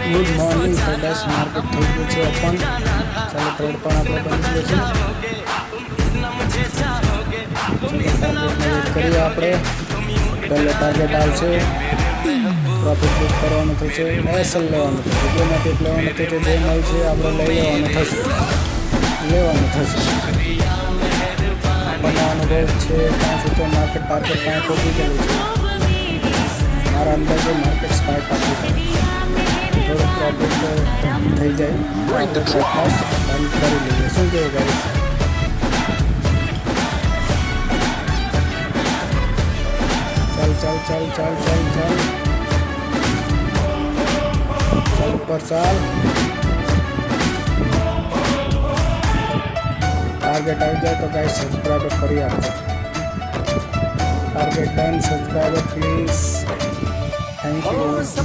Good morning તો બસ market થઈ ગયું છે ઓપન. ચાલો ટ્રેડ પણ આપણે બની ગયો છે. ટાર્ગેટને વેટ કરીએ આપણે. પહેલો ટાર્ગેટ આવશે, પ્રોફિટ બુક કરવાનું થશે, એસએલ લેવાનું થશે, જેમાંથી લેવાનું થશે, જે મળશે આપણે લઈ લેવાનું થશે. આપણને અનુભવ છે ત્યાં સુધી માર્કેટ ટાર્ગેટ ત્યાં પહોંચી ગયેલું છે. મારા અંદાજે માર્કેટ સ્ટાર્ટ આપી થોડુંક પ્રોફિટ થઈ જાય બંધ કરી લઈએ. શું કહેવું ગાઈસ? ચાલ ચાલ ઉપર ચાલ. ટાર્ગેટ આવી જાય તો ગાઈસ સબસ્ક્રાઈબ કરી આપો. Target done. Subscribe please. Thank you.